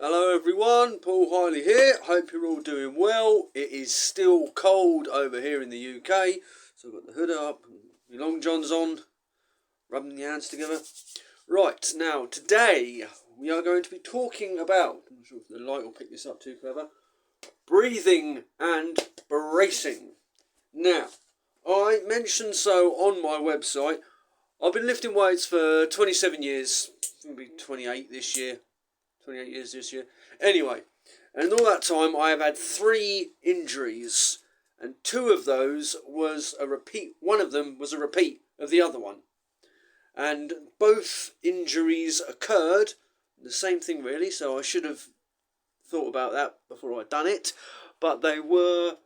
Hello everyone, Paul Hiley here. Hope you're all doing well. It is still cold over here in the UK, so I've got the hood up, my long johns on, rubbing the hands together. Right, now today we are going to be talking about, I'm not sure if the light will pick this up too clever, breathing and bracing. Now, I mentioned so on my website, I've been lifting weights for 27 years, it'll be 28 this year. 28 years this year. Anyway, and all that time I have had 3 injuries, and 2 of those was a repeat. One of them was a repeat of the other one, and both injuries occurred the same thing really. So I should have thought about that before I'd done it, but they were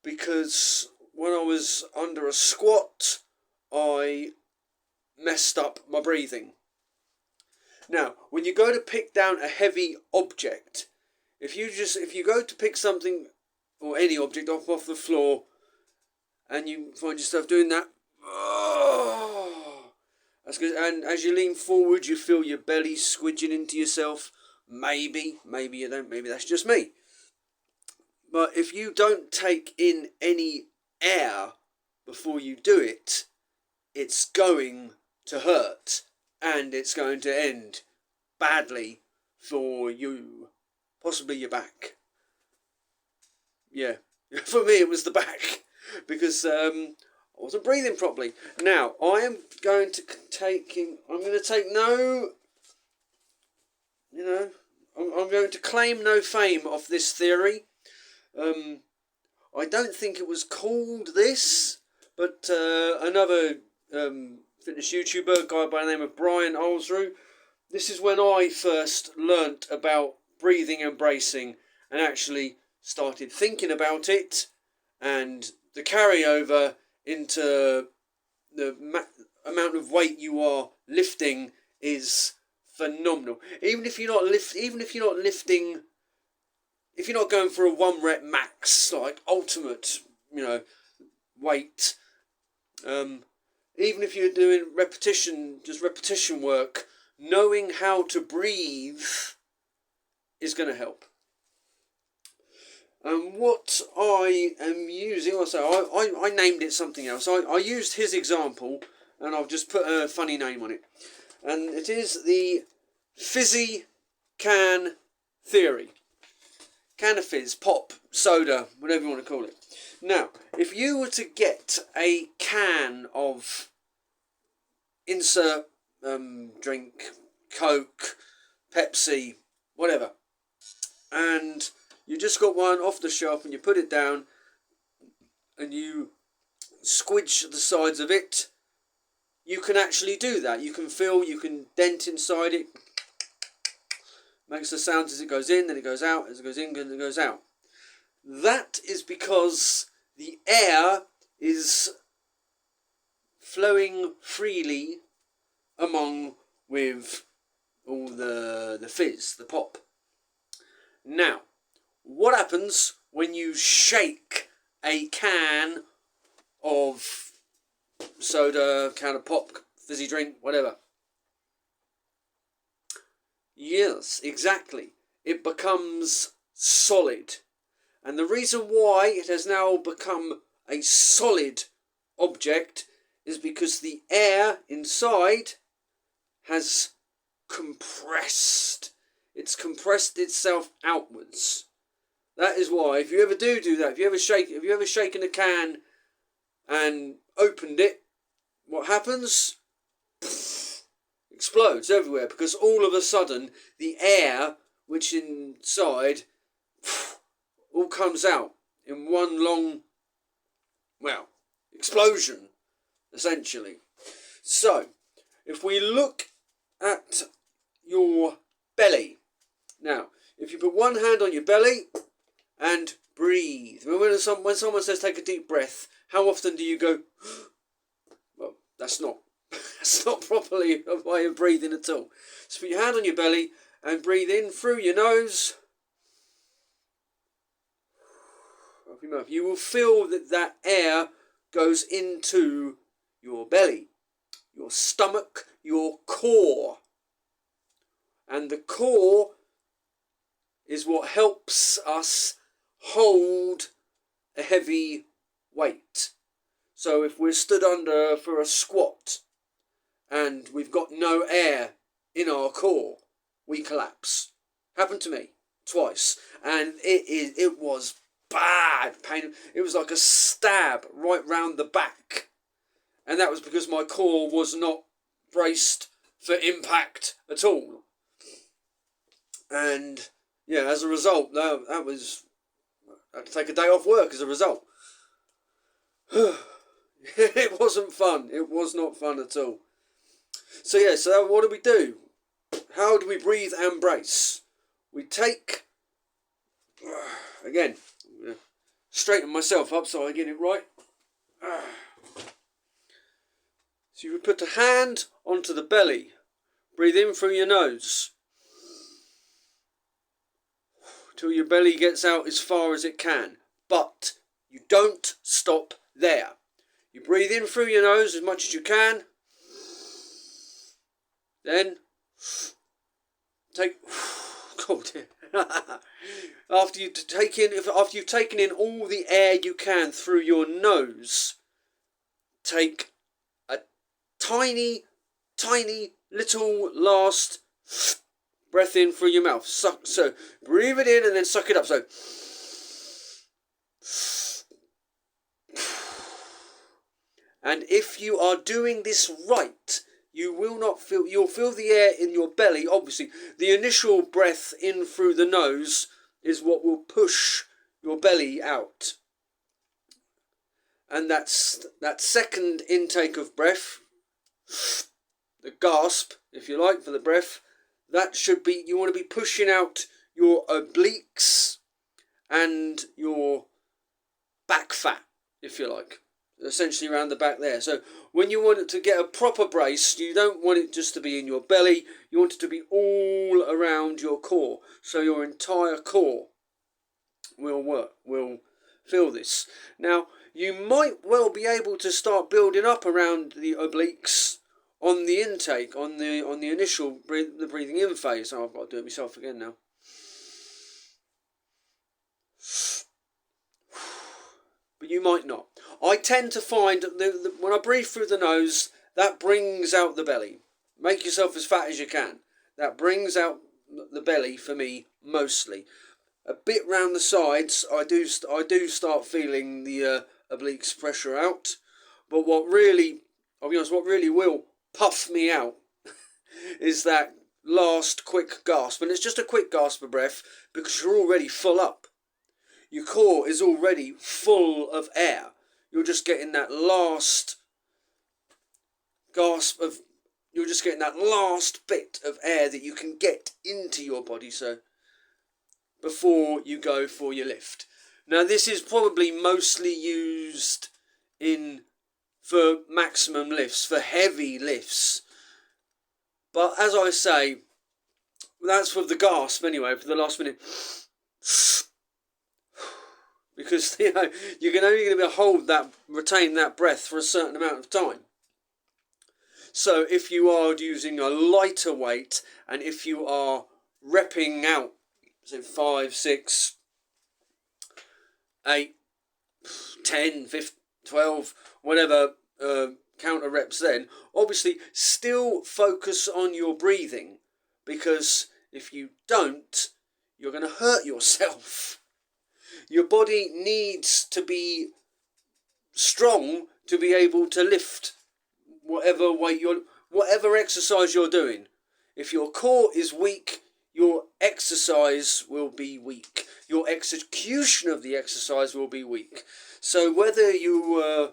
because when I was under a squat, I messed up my breathing. Now, when you go to pick down a heavy object, if you go to pick something or any object off the floor, and you find yourself doing that, that's good. And as you lean forward, you feel your belly squidging into yourself. Maybe you don't. Maybe that's just me. But if you don't take in any air before you do it, it's going to hurt. And it's going to end badly for you. Possibly your back. Yeah. For me it was the back. Because I wasn't breathing properly. Now, I'm going to take no... I'm going to claim no fame off this theory. I don't think it was called this. But another... fitness YouTuber, a guy by the name of Brian Olsrew. This is when I first learnt about breathing and bracing and actually started thinking about it, and the carryover into the amount of weight you are lifting is phenomenal. Even if you're not lifting, if you're not going for a 1 rep max, like ultimate, weight, even if you're doing repetition work, knowing how to breathe is going to help. And what I am using, I named it something else. I used his example, and I've just put a funny name on it. And it is the Fizzy can theory. Can of fizz, pop, soda, whatever you want to call it. Now, if you were to get a can of insert drink, Coke, Pepsi, whatever, and you just got one off the shelf and you put it down and you squidge the sides of it, you can actually do that. You can dent inside it, makes the sounds as it goes in, then it goes out, as it goes in, then it goes out. That is because the air is flowing freely among with all the fizz, the pop. Now, what happens when you shake a can of soda, can of pop, fizzy drink, whatever? Yes, exactly. It becomes solid. And the reason why it has now become a solid object is because the air inside has compressed. It's compressed itself outwards. That is why, if you ever do that, if you ever shaken a can and opened it, what happens? Explodes everywhere, because all of a sudden the air which inside all comes out in one long, explosion, essentially. So, if we look at your belly, now, if you put one hand on your belly and breathe, when someone says take a deep breath, how often do you go? Well, that's not properly a way of breathing at all. So put your hand on your belly and breathe in through your nose. Off your mouth. You will feel that air goes into your belly, your stomach, your core. And the core is what helps us hold a heavy weight. So if we're stood under for a squat and we've got no air in our core, we collapse. Happened to me twice, and it was bad pain. It was like a stab right round the back, and that was because my core was not braced for impact at all. And yeah, as a result, that was, I had to take a day off work as a result. It wasn't fun. It was not fun at all. So yeah, so what do we do? How do we breathe and brace? We take, again, I'm going to straighten myself up so I get it right. So you would put a hand onto the belly. Breathe in through your nose till your belly gets out as far as it can. But you don't stop there. You breathe in through your nose as much as you can. Then take. Oh dear. After you've taken in all the air you can through your nose, take a tiny little last breath in through your mouth. So breathe it in and then suck it up. So and if you are doing this right, you'll feel the air in your belly. Obviously, the initial breath in through the nose is what will push your belly out. And that's that second intake of breath, the gasp, if you like, for the breath, that should be, you want to be pushing out your obliques and your back fat, if you like. Essentially around the back there. So when you want it to get a proper brace, you don't want it just to be in your belly, you want it to be all around your core. So your entire core will feel this. Now, you might well be able to start building up around the obliques on the intake, on the initial the breathing in phase. Oh, I've got to do it myself again now. But you might not. I tend to find when I breathe through the nose, that brings out the belly. Make yourself as fat as you can. That brings out the belly for me mostly. A bit round the sides, I do start feeling the obliques pressure out. But what really will puff me out is that last quick gasp. And it's just a quick gasp of breath because you're already full up. Your core is already full of air. You're just getting that last gasp of, you're just getting that last bit of air that you can get into your body, so before you go for your lift. Now this is probably mostly used for maximum lifts, for heavy lifts. But as I say, that's for the gasp anyway, for the last minute. Because you're only going to be able to retain that breath for a certain amount of time. So if you are using a lighter weight, and if you are repping out, say 5, 6, 8, 10, 15, 12, whatever counter reps, then obviously still focus on your breathing, because if you don't, you're going to hurt yourself. Your body needs to be strong to be able to lift whatever exercise you're doing. If your core is weak, your exercise will be weak. Your execution of the exercise will be weak. So whether you're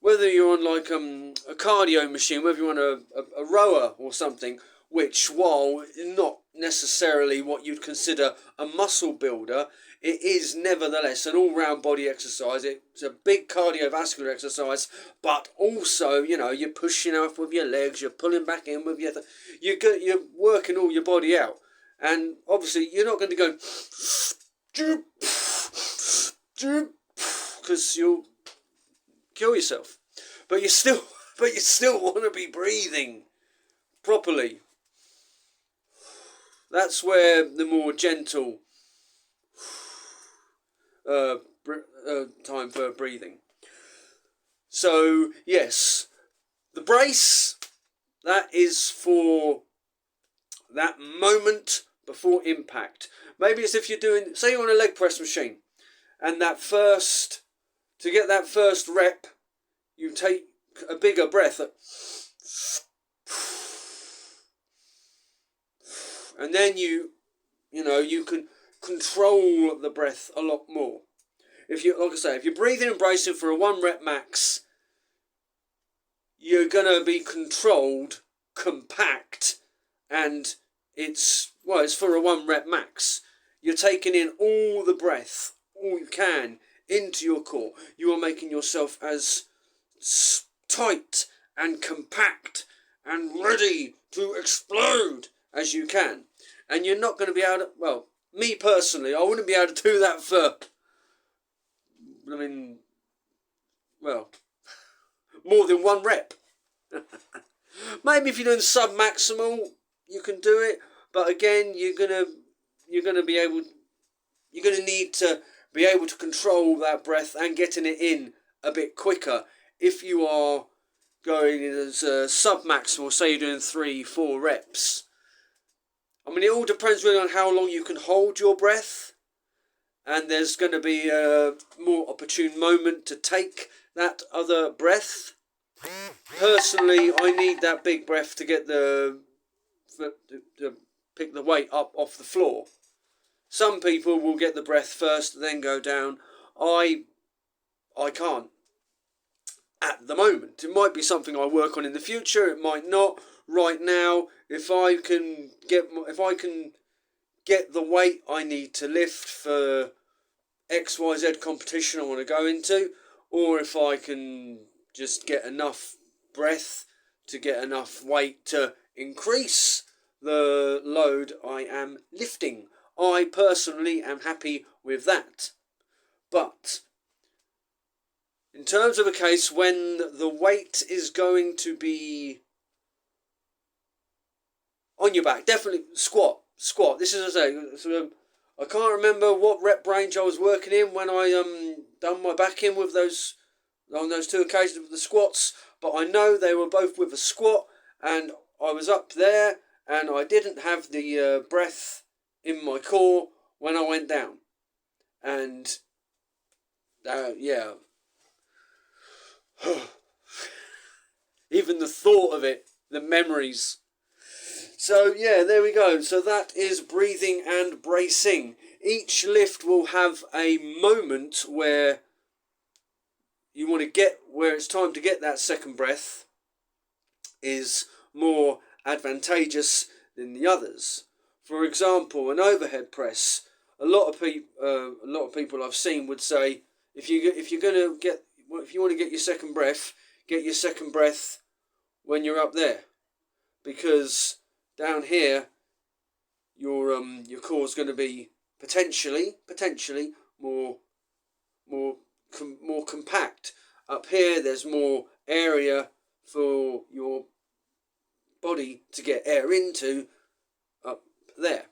on like a cardio machine, whether you're on a rower or something, which, while not necessarily what you'd consider a muscle builder, it is nevertheless an all-round body exercise. It's a big cardiovascular exercise, but also, you're pushing out with your legs, you're pulling back in with you're working all your body out. And obviously, you're not going to go because you'll kill yourself. But you still want to be breathing properly. That's where the more gentle time for breathing. So yes, the brace, that is for that moment before impact. Maybe it's if you're doing, say you're on a leg press machine, and to get that first rep, you take a bigger breath, and then you can control the breath a lot more. If you're breathing and bracing for a 1 rep max, you're gonna be controlled, compact, and it's for a 1 rep max. You're taking in all the breath, all you can, into your core. You are making yourself as tight and compact and ready to explode as you can. And you're not going to be able to, well, me personally, I wouldn't be able to do that for, more than 1 rep. Maybe if you're doing sub-maximal, you can do it, but again, you're gonna need to be able to control that breath and getting it in a bit quicker. If you are going as sub-maximal, say you're doing 3-4 reps. I mean, it all depends really on how long you can hold your breath, and there's going to be a more opportune moment to take that other breath. Personally, I need that big breath to get to pick the weight up off the floor. Some people will get the breath first, then go down. I can't at the moment. It might be something I work on in the future. It might not. Right now, if I can get the weight I need to lift for XYZ competition I want to go into, or if I can just get enough breath to get enough weight to increase the load I am lifting, I personally am happy with that. But in terms of a case when the weight is going to be on your back, definitely squat. This is, I can't remember what rep range I was working in when I done my back in with those on those 2 occasions with the squats, but I know they were both with a squat, and I was up there, and I didn't have the breath in my core when I went down, and even the thought of it, the memories. So yeah, there we go. So that is breathing and bracing. Each lift will have a moment where you want to get, where it's time to get that second breath is more advantageous than the others. For example, an overhead press. A lot of people I've seen would say, if you want to get your second breath, get your second breath when you're up there, because down here your core is going to be potentially more compact. Up here there's more area for your body to get air into up there.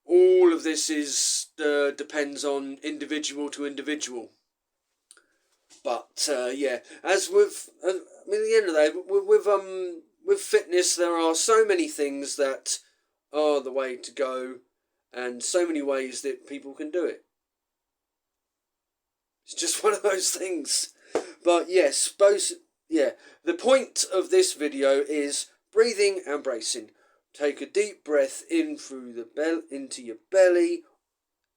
All of this is depends on individual to individual. But as with, at the end of the day, with fitness, there are so many things that are the way to go, and so many ways that people can do it. It's just one of those things. But yes, the point of this video is breathing and bracing. Take a deep breath in through the into your belly.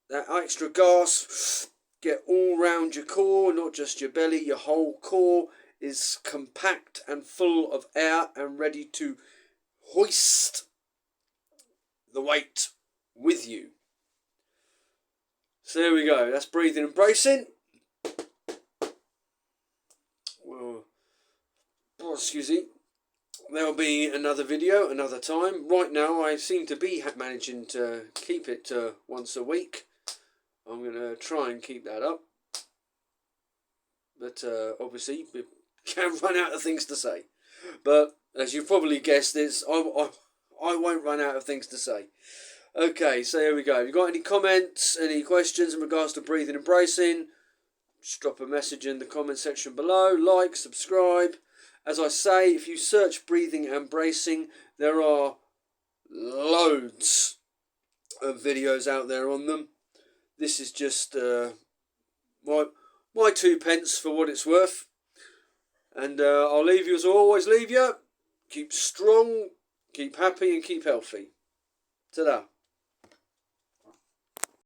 That extra gas, get all round your core, not just your belly. Your whole core is compact and full of air and ready to hoist the weight with you. So there we go. That's breathing and bracing. Well, excuse me. There'll be another video another time. Right now I seem to be managing to keep it to once a week. I'm going to try and keep that up. But obviously we can run out of things to say. But as you probably guessed, I won't run out of things to say. Okay, so here we go. If you've got any comments, any questions in regards to breathing and bracing, just drop a message in the comment section below. Like, subscribe. As I say, if you search breathing and bracing, there are loads of videos out there on them. This is just my 2 pence for what it's worth. And I'll leave you as I always leave you. Keep strong, keep happy and keep healthy. Ta-da.